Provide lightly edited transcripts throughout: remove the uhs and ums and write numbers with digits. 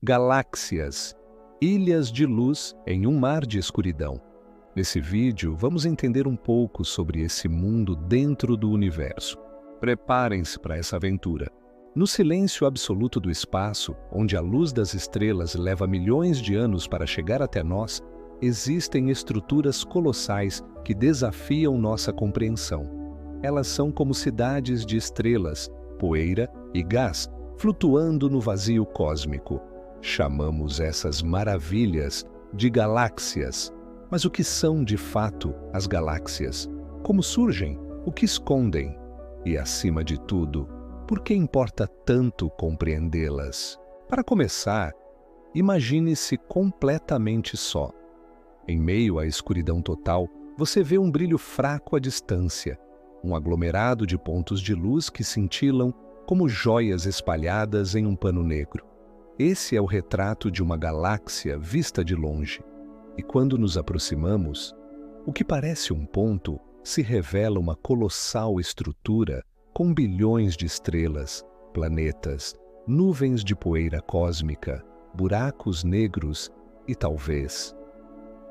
galáxias, ilhas de luz em um mar de escuridão. Nesse vídeo, vamos entender um pouco sobre esse mundo dentro do universo. Preparem-se para essa aventura. No silêncio absoluto do espaço, onde a luz das estrelas leva milhões de anos para chegar até nós, existem estruturas colossais que desafiam nossa compreensão. Elas são como cidades de estrelas, poeira e gás flutuando no vazio cósmico. Chamamos essas maravilhas de galáxias. Mas o que são, de fato, as galáxias? Como surgem? O que escondem? E, acima de tudo, por que importa tanto compreendê-las? Para começar, imagine-se completamente só. Em meio à escuridão total, você vê um brilho fraco à distância, um aglomerado de pontos de luz que cintilam como joias espalhadas em um pano negro. Esse é o retrato de uma galáxia vista de longe. E quando nos aproximamos, o que parece um ponto se revela uma colossal estrutura com bilhões de estrelas, planetas, nuvens de poeira cósmica, buracos negros e, talvez,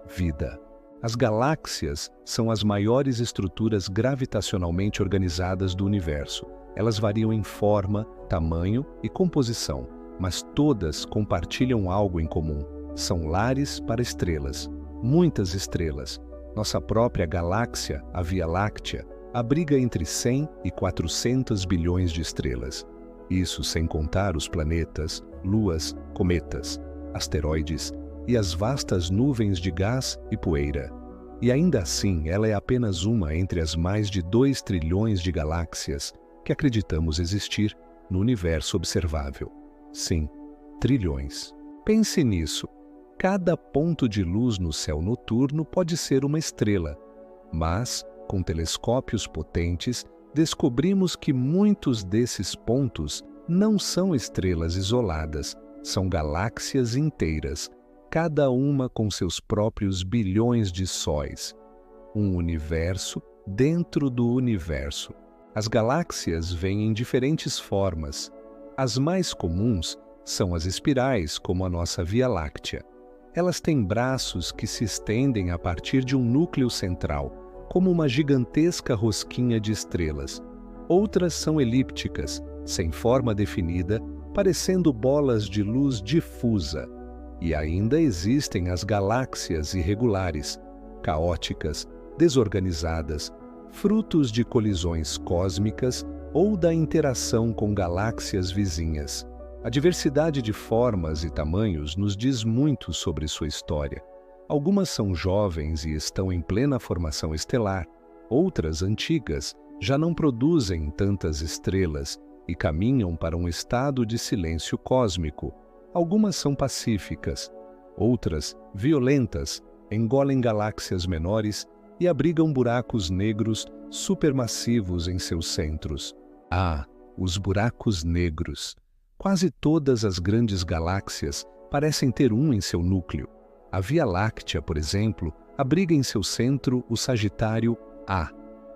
vida. As galáxias são as maiores estruturas gravitacionalmente organizadas do universo. Elas variam em forma, tamanho e composição, mas todas compartilham algo em comum. São lares para estrelas, muitas estrelas. Nossa própria galáxia, a Via Láctea, abriga entre 100 e 400 bilhões de estrelas. Isso sem contar os planetas, luas, cometas, asteroides e as vastas nuvens de gás e poeira. E ainda assim, ela é apenas uma entre as mais de 2 trilhões de galáxias que acreditamos existir no universo observável. Sim, trilhões. Pense nisso. Cada ponto de luz no céu noturno pode ser uma estrela, mas, com telescópios potentes, descobrimos que muitos desses pontos não são estrelas isoladas, são galáxias inteiras, cada uma com seus próprios bilhões de sóis. Um universo dentro do universo. As galáxias vêm em diferentes formas. As mais comuns são as espirais, como a nossa Via Láctea. Elas têm braços que se estendem a partir de um núcleo central, como uma gigantesca rosquinha de estrelas. Outras são elípticas, sem forma definida, parecendo bolas de luz difusa. E ainda existem as galáxias irregulares, caóticas, desorganizadas, frutos de colisões cósmicas ou da interação com galáxias vizinhas. A diversidade de formas e tamanhos nos diz muito sobre sua história. Algumas são jovens e estão em plena formação estelar, outras, antigas, já não produzem tantas estrelas e caminham para um estado de silêncio cósmico. Algumas são pacíficas, outras, violentas, engolem galáxias menores e abrigam buracos negros supermassivos em seus centros. Ah, os buracos negros! Quase todas as grandes galáxias parecem ter um em seu núcleo. A Via Láctea, por exemplo, abriga em seu centro o Sagitário A,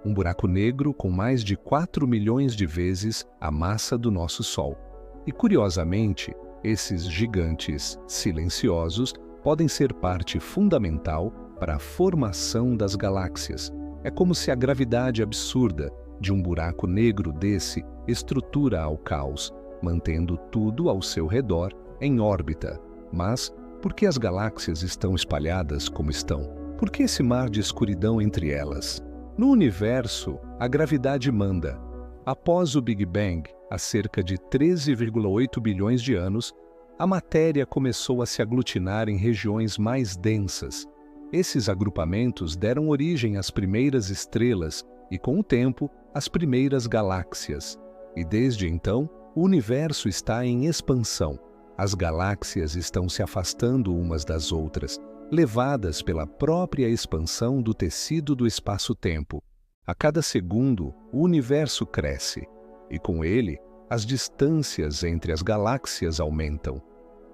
um buraco negro com mais de 4 milhões de vezes a massa do nosso Sol. E, curiosamente, esses gigantes silenciosos podem ser parte fundamental para a formação das galáxias. É como se a gravidade absurda de um buraco negro desse estrutura ao caos, mantendo tudo ao seu redor em órbita. Mas por que as galáxias estão espalhadas como estão? Por que esse mar de escuridão entre elas? No universo, a gravidade manda. Após o Big Bang, há cerca de 13,8 bilhões de anos, a matéria começou a se aglutinar em regiões mais densas. Esses agrupamentos deram origem às primeiras estrelas e, com o tempo, às primeiras galáxias. E desde então, o universo está em expansão. As galáxias estão se afastando umas das outras, levadas pela própria expansão do tecido do espaço-tempo. A cada segundo, o universo cresce, e com ele, as distâncias entre as galáxias aumentam.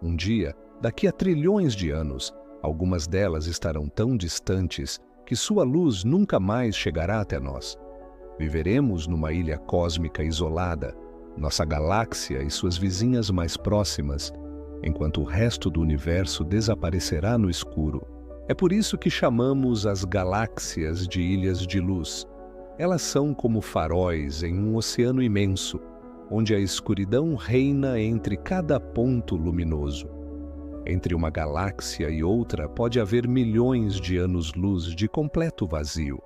Um dia, daqui a trilhões de anos, algumas delas estarão tão distantes que sua luz nunca mais chegará até nós. Viveremos numa ilha cósmica isolada, nossa galáxia e suas vizinhas mais próximas, enquanto o resto do universo desaparecerá no escuro. É por isso que chamamos as galáxias de ilhas de luz. Elas são como faróis em um oceano imenso, onde a escuridão reina entre cada ponto luminoso. Entre uma galáxia e outra pode haver milhões de anos-luz de completo vazio.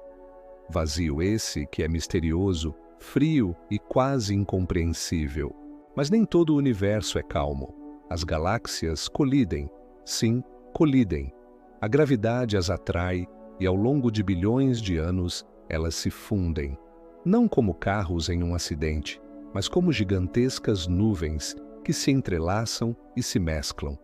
Vazio esse que é misterioso, frio e quase incompreensível. Mas nem todo o universo é calmo. As galáxias colidem, sim, colidem. A gravidade as atrai e, ao longo de bilhões de anos, elas se fundem. Não como carros em um acidente, mas como gigantescas nuvens que se entrelaçam e se mesclam.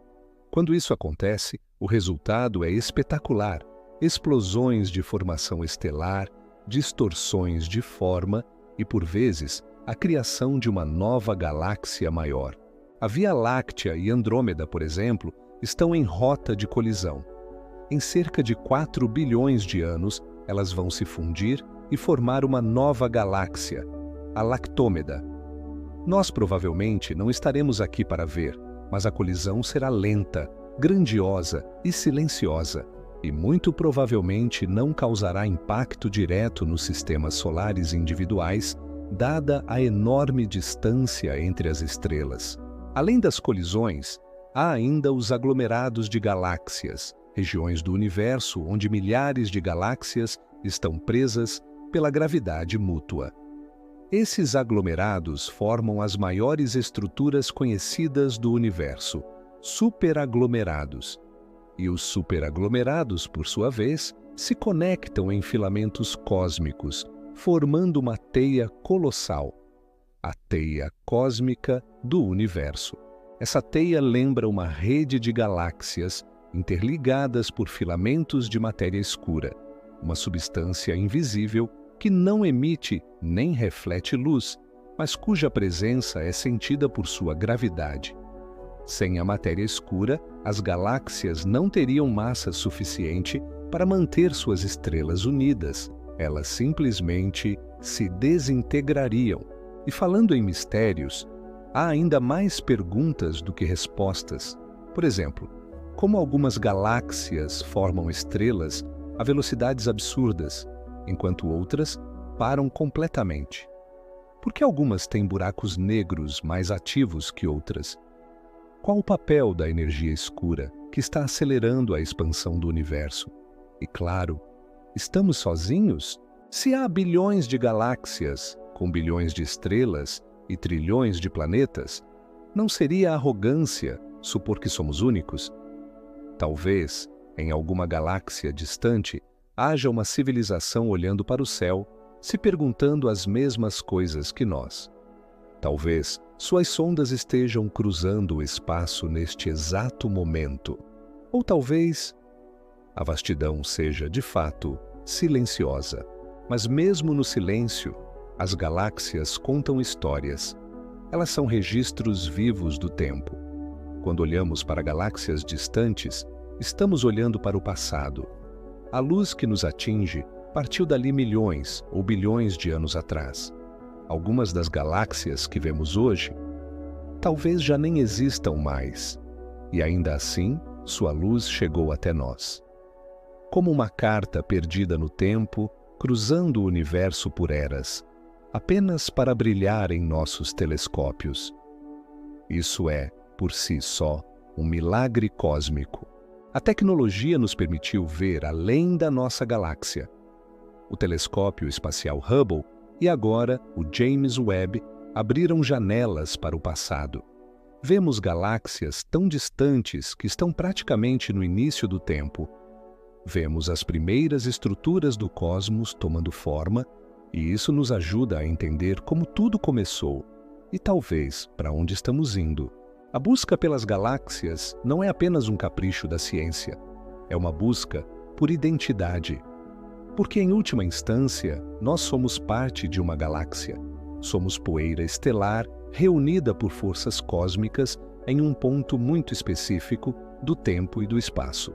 Quando isso acontece, o resultado é espetacular. Explosões de formação estelar, distorções de forma e, por vezes, a criação de uma nova galáxia maior. A Via Láctea e Andrômeda, por exemplo, estão em rota de colisão. Em cerca de 4 bilhões de anos, elas vão se fundir e formar uma nova galáxia, a Lactômeda. Nós provavelmente não estaremos aqui para ver, mas a colisão será lenta, grandiosa e silenciosa, e muito provavelmente não causará impacto direto nos sistemas solares individuais, dada a enorme distância entre as estrelas. Além das colisões, há ainda os aglomerados de galáxias, regiões do universo onde milhares de galáxias estão presas pela gravidade mútua. Esses aglomerados formam as maiores estruturas conhecidas do universo, superaglomerados. E os superaglomerados, por sua vez, se conectam em filamentos cósmicos, formando uma teia colossal, a teia cósmica do universo. Essa teia lembra uma rede de galáxias interligadas por filamentos de matéria escura, uma substância invisível que não emite nem reflete luz, mas cuja presença é sentida por sua gravidade. Sem a matéria escura, as galáxias não teriam massa suficiente para manter suas estrelas unidas. Elas simplesmente se desintegrariam. E falando em mistérios, há ainda mais perguntas do que respostas. Por exemplo, como algumas galáxias formam estrelas a velocidades absurdas, enquanto outras param completamente? Por que algumas têm buracos negros mais ativos que outras? Qual o papel da energia escura que está acelerando a expansão do universo? E claro, estamos sozinhos? Se há bilhões de galáxias, com bilhões de estrelas e trilhões de planetas, não seria arrogância supor que somos únicos? Talvez, em alguma galáxia distante, haja uma civilização olhando para o céu, se perguntando as mesmas coisas que nós. Talvez suas sondas estejam cruzando o espaço neste exato momento. Ou talvez a vastidão seja, de fato, silenciosa. Mas mesmo no silêncio, as galáxias contam histórias. Elas são registros vivos do tempo. Quando olhamos para galáxias distantes, estamos olhando para o passado. A luz que nos atinge partiu dali milhões ou bilhões de anos atrás. Algumas das galáxias que vemos hoje talvez já nem existam mais, e ainda assim sua luz chegou até nós. Como uma carta perdida no tempo, cruzando o universo por eras, apenas para brilhar em nossos telescópios. Isso é, por si só, um milagre cósmico. A tecnologia nos permitiu ver além da nossa galáxia. O telescópio espacial Hubble e agora o James Webb abriram janelas para o passado. Vemos galáxias tão distantes que estão praticamente no início do tempo. Vemos as primeiras estruturas do cosmos tomando forma, e isso nos ajuda a entender como tudo começou e talvez para onde estamos indo. A busca pelas galáxias não é apenas um capricho da ciência, é uma busca por identidade. Porque, em última instância, nós somos parte de uma galáxia. Somos poeira estelar reunida por forças cósmicas em um ponto muito específico do tempo e do espaço.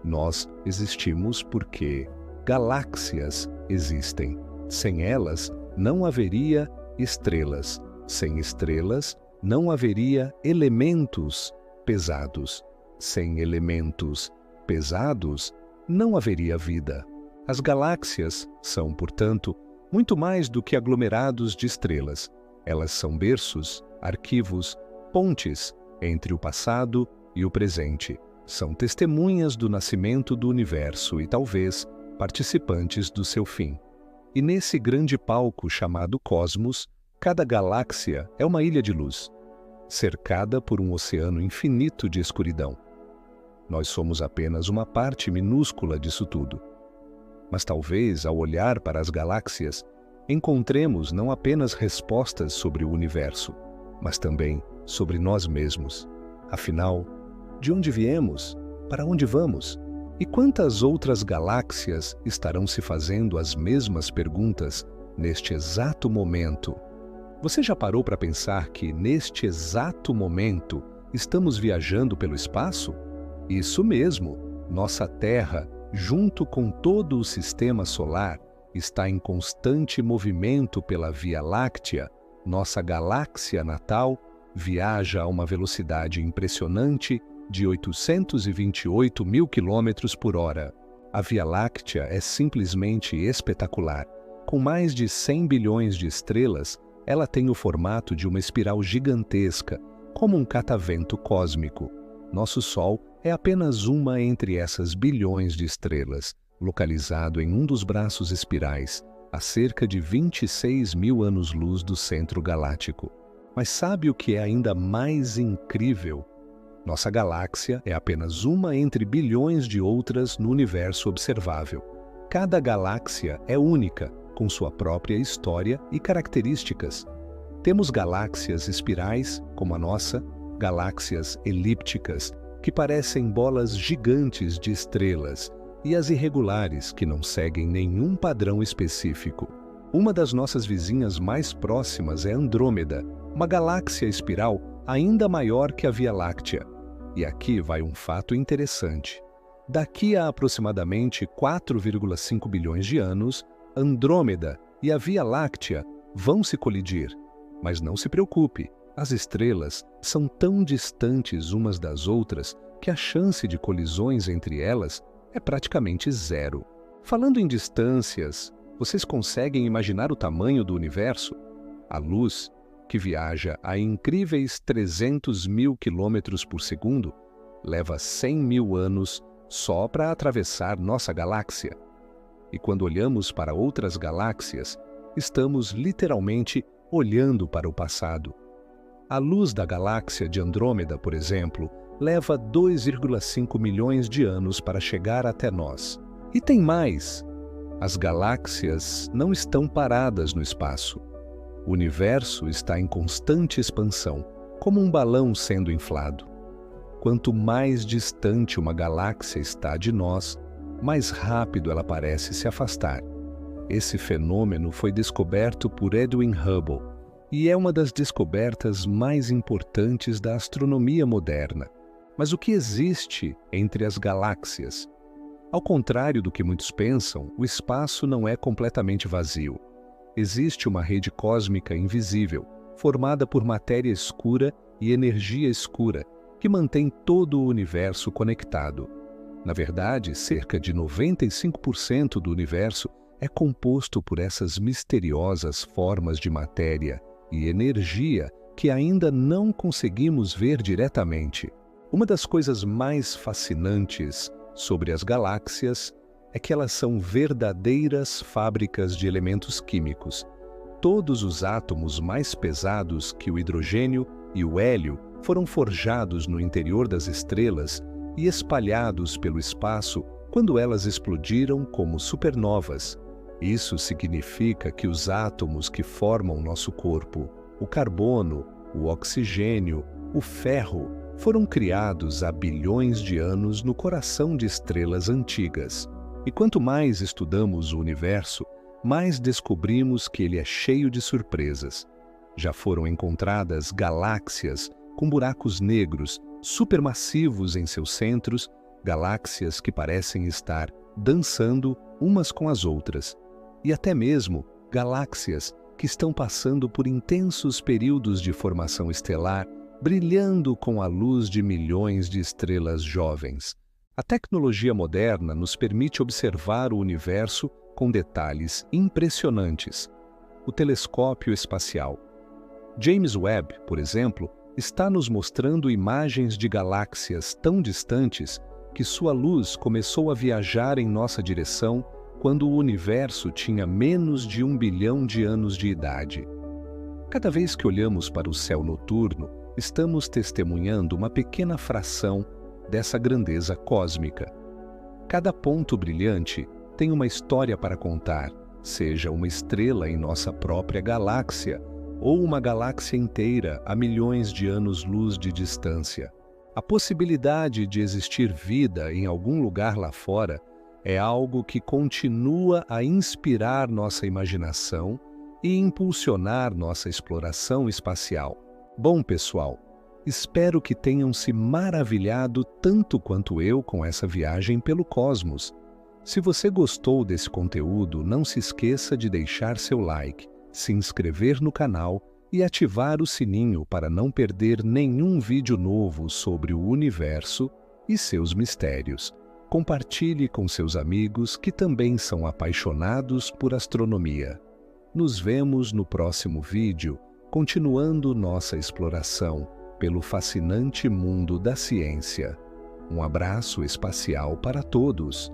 Nós existimos porque galáxias existem. Sem elas, não haveria estrelas. Sem estrelas, não haveria elementos. pesados. Sem elementos pesados, não haveria vida. As galáxias são, portanto, muito mais do que aglomerados de estrelas. Elas são berços, arquivos, pontes entre o passado e o presente. São testemunhas do nascimento do universo e, talvez, participantes do seu fim. E nesse grande palco chamado Cosmos, cada galáxia é uma ilha de luz, cercada por um oceano infinito de escuridão. Nós somos apenas uma parte minúscula disso tudo. Mas talvez, ao olhar para as galáxias, encontremos não apenas respostas sobre o universo, mas também sobre nós mesmos. Afinal, de onde viemos? Para onde vamos? E quantas outras galáxias estarão se fazendo as mesmas perguntas neste exato momento? Você já parou para pensar que, neste exato momento, estamos viajando pelo espaço? Isso mesmo, nossa Terra, junto com todo o Sistema Solar, está em constante movimento pela Via Láctea. Nossa galáxia natal viaja a uma velocidade impressionante de 828 mil quilômetros por hora. A Via Láctea é simplesmente espetacular. Com mais de 100 bilhões de estrelas, ela tem o formato de uma espiral gigantesca, como um catavento cósmico. Nosso Sol é apenas uma entre essas bilhões de estrelas, localizado em um dos braços espirais, a cerca de 26 mil anos-luz do centro galáctico. Mas sabe o que é ainda mais incrível? Nossa galáxia é apenas uma entre bilhões de outras no universo observável. Cada galáxia é única, com sua própria história e características. Temos galáxias espirais, como a nossa, galáxias elípticas, que parecem bolas gigantes de estrelas, e as irregulares, que não seguem nenhum padrão específico. Uma das nossas vizinhas mais próximas é Andrômeda, uma galáxia espiral ainda maior que a Via Láctea. E aqui vai um fato interessante. Daqui a aproximadamente 4,5 bilhões de anos, Andrômeda e a Via Láctea vão se colidir. Mas não se preocupe, as estrelas são tão distantes umas das outras que a chance de colisões entre elas é praticamente zero. Falando em distâncias, vocês conseguem imaginar o tamanho do universo? A luz, que viaja a incríveis 300 mil quilômetros por segundo, leva 100 mil anos só para atravessar nossa galáxia. E quando olhamos para outras galáxias, estamos literalmente olhando para o passado. A luz da galáxia de Andrômeda, por exemplo, leva 2,5 milhões de anos para chegar até nós. E tem mais! As galáxias não estão paradas no espaço. O universo está em constante expansão, como um balão sendo inflado. Quanto mais distante uma galáxia está de nós, mais rápido ela parece se afastar. Esse fenômeno foi descoberto por Edwin Hubble e é uma das descobertas mais importantes da astronomia moderna. Mas o que existe entre as galáxias? Ao contrário do que muitos pensam, o espaço não é completamente vazio. Existe uma rede cósmica invisível, formada por matéria escura e energia escura, que mantém todo o universo conectado. Na verdade, cerca de 95% do universo é composto por essas misteriosas formas de matéria e energia que ainda não conseguimos ver diretamente. Uma das coisas mais fascinantes sobre as galáxias é que elas são verdadeiras fábricas de elementos químicos. Todos os átomos mais pesados que o hidrogênio e o hélio foram forjados no interior das estrelas e espalhados pelo espaço quando elas explodiram como supernovas. Isso significa que os átomos que formam nosso corpo, o carbono, o oxigênio, o ferro, foram criados há bilhões de anos no coração de estrelas antigas. E quanto mais estudamos o universo, mais descobrimos que ele é cheio de surpresas. Já foram encontradas galáxias com buracos negros supermassivos em seus centros, galáxias que parecem estar dançando umas com as outras, e até mesmo galáxias que estão passando por intensos períodos de formação estelar brilhando com a luz de milhões de estrelas jovens. A tecnologia moderna nos permite observar o universo com detalhes impressionantes. O telescópio espacial James Webb, por exemplo, está nos mostrando imagens de galáxias tão distantes que sua luz começou a viajar em nossa direção quando o universo tinha menos de 1 bilhão de anos de idade. Cada vez que olhamos para o céu noturno, estamos testemunhando uma pequena fração dessa grandeza cósmica. Cada ponto brilhante tem uma história para contar, seja uma estrela em nossa própria galáxia ou uma galáxia inteira a milhões de anos-luz de distância. A possibilidade de existir vida em algum lugar lá fora é algo que continua a inspirar nossa imaginação e impulsionar nossa exploração espacial. Bom, pessoal, espero que tenham se maravilhado tanto quanto eu com essa viagem pelo cosmos. Se você gostou desse conteúdo, não se esqueça de deixar seu like, se inscrever no canal e ativar o sininho para não perder nenhum vídeo novo sobre o universo e seus mistérios. Compartilhe com seus amigos que também são apaixonados por astronomia. Nos vemos no próximo vídeo, continuando nossa exploração pelo fascinante mundo da ciência. Um abraço espacial para todos!